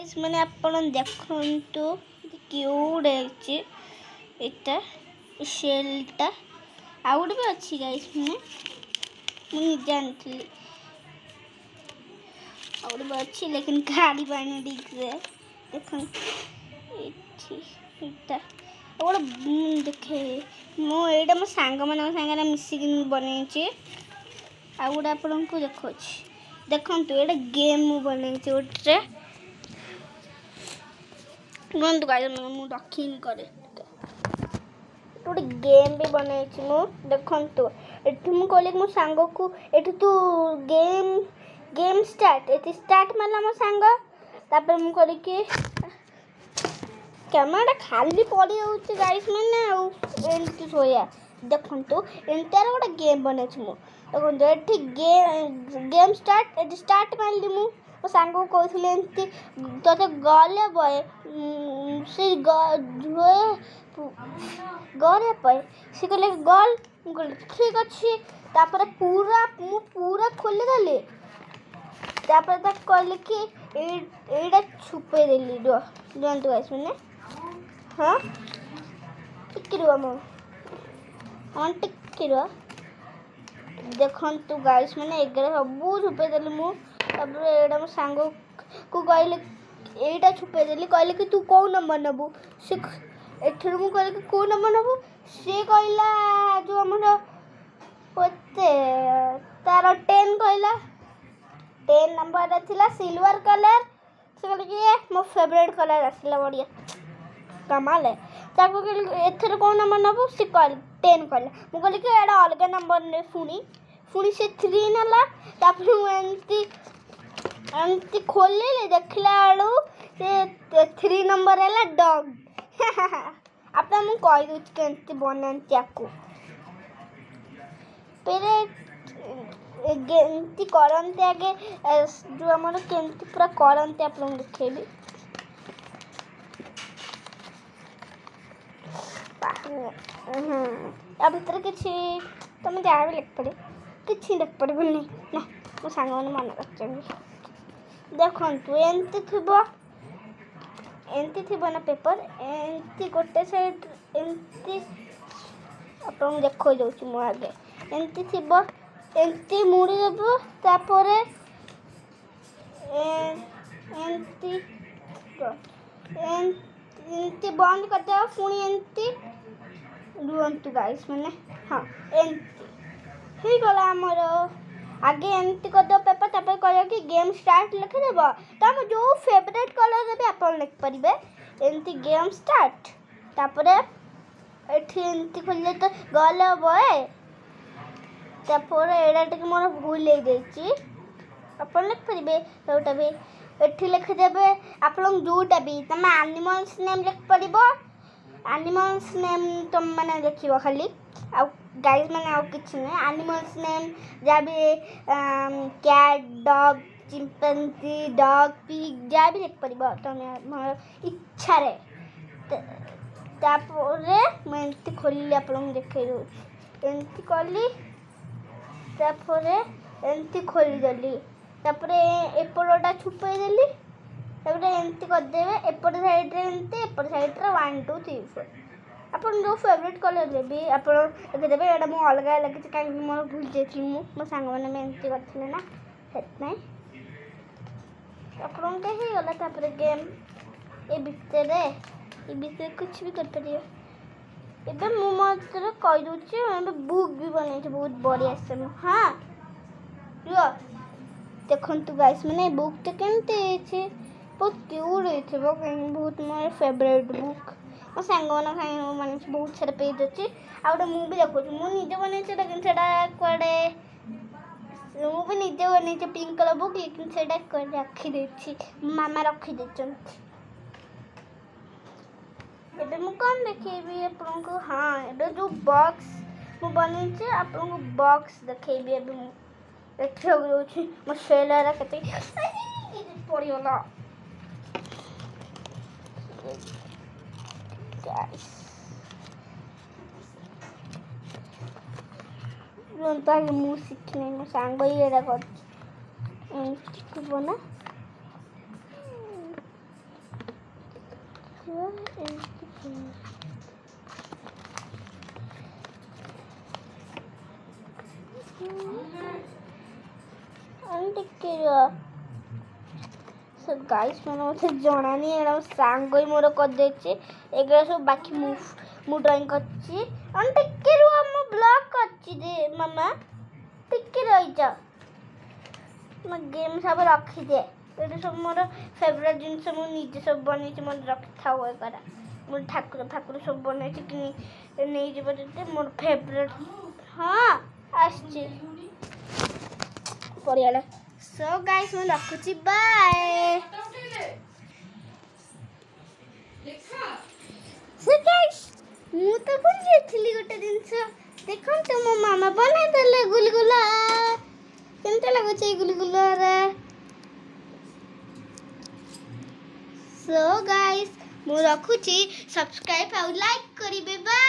Guys मैंने आपण देखंतु क्यूट है एटा शेलटा आउट भी अच्छी गाइस मैं जानती आउट भी अच्छी लेकिन खाली पानी ठीक से देखो एटा और देखे मो एटा मो सांग मन संगे मिसिक बनई आ गोटे आपन को देखो देखंतु एटा गेम बनई गोटे बंद गाइस मु रखिन करे गोटे गेम भी बनई मु देखंतु एठु मु कहले मो सांग को एठु तू गेम स्टार्ट एठी स्टार्ट मारला मो सांग तापर मु कहले कि कैमरा खाली पड़ी जाउची गाइस मैंने एंटी सोया देखंतु एंटर गोटे गेम बनई मु देखंतु एठी गेम स्टार्ट मारली मु ओ सांग को कहथिले एंती तते गले बय से गरे पे से कहले गल ठीक अच्छी तापर पूरा खोली देली तापर तक कहले कि एटा छुपे देली दोंतु गाइस मैंने हां टिकरवा मो ऑन टिकरवा देखंतु गाइस मैंने एगरे सब छुपे देली मु तापर एटा मो सांग को कहले एटा छुपे देली कहले कि तू को नंबर नबू से एथर मु कहले कि को नंबर नबू से कहला जो हमर होते तार 10 कहला 10 नंबर थिला सिल्वर कलर से कहले कि मो फेवरेट कलर आसला बढ़िया कमाल है ताको कहले एथर को नंबर नबू से कहले 10 कहला मु कहले कि एडा अलग नंबर ने फुनी से 3 नला तापर मु एंती खोले देखला आलू से 3 नंबर हैला डॉग आपन मु कहि दउछ केंती बनंती आकू पेरे गेंती करंती आगे जो हमर केंती पूरा करंती आपन देखेबी अब भीतर किछि तुम जाबे लिख पड़े किछि लिख पड़े बोलनी ना मो सांग मन मन रखछन देखंतु एंती थिबो ना पेपर एंती गोटे साइड एंती आपन देखो जाउची मो आगे एंती थिबो एंती मुड़ी देबो तापरे एंती बंद कर दे पुणी एंती रुंतु गाइस माने हां एंती ही गला हमर आगे एंती कर दो पेपर तापर कहयो कि गेम स्टार्ट लिख देबो तम जो फेवरेट कलर देबे अपन लिख परिबे एंती गेम स्टार्ट तापर एठी एंती खोले तो गला बय तापर एडा टिक मोर भूल ले देछि अपन लिख परिबे जोटा भी एठी लिख देबे आपन जोटा भी तम एनिमल्स नेम लिख परिबो एनिमल्स नेम तुम माने देखिबो खाली आ गाइस माने आ किछ नै एनिमल्स नेम जाबे cat dog chimpanzee dog pig जाबे लिख परिबो तमे मोर इच्छा रे तापरे मैं एंती खोली आपन देखै दो एंती करली तापरे एंती खोली देली तापरे एपरोटा छुपै देली तापरे एंती कर देबे एपर साइड रे एंती एपर साइड रे 1 2 3 4 अपन जो फेवरेट कलर देबी अपन लिख देबे एटा मो अलग अलग कि काई मोर भूल जेथि मो सांग माने में एंती करथिले ना हेत नै अपन के ही गला तापरे गेम ए भीतर कुछ भी कर परियो एबे मु मात्र कहि दोछि एबे बुक भी बनै छै बहुत बढ़िया से हां यो देखंतु गाइस माने बुक त केनते छै बहुत क्यूट है बहुत मोर फेवरेट बुक मो सांग माने बहुत सारा पेज अच्छी आउटे मु भी देखो मु निजे बनै छै लेकिन सेटा कोडे मु भी निजे बनै छै पिंक कलर बुक लेकिन सेटा कोडे रखी दै छी मामा रखी दै छन एबे मु कोन देखेबी आपन को हां एबे जो बॉक्स मु बनै छै आपन को बॉक्स देखेबी एबे मु देखियो गयो छी मो सेलर कते पड़ी होला guys ronta music ne mo sango yera got bona guys मैंने मत जना नहीं है सांग ही मोर कर देछि एगरा सब बाकी मु ड्राइंग करछि अन टिके रु हम ब्लॉक करछि दे मामा टिके रहि जा म गेम सब रखि दे एटा सब मोर फेवरेट जिंस मु निजे सब बनै छि मन रखि थाओ करा मोर ठाकुर सब बनै छि कि नै जेबे दे मोर फेवरेट हां आछि परियाला सो गाइस मैं रखुछि बाय सो गाइस मु तो भूल जाइथिली गोटे जिंस देखन तो मो मामा बना देले गुलगुला केनते लागो छै गुलगुला रे सो गाइस मु रखुछि सब्सक्राइब और लाइक करिबे बाय।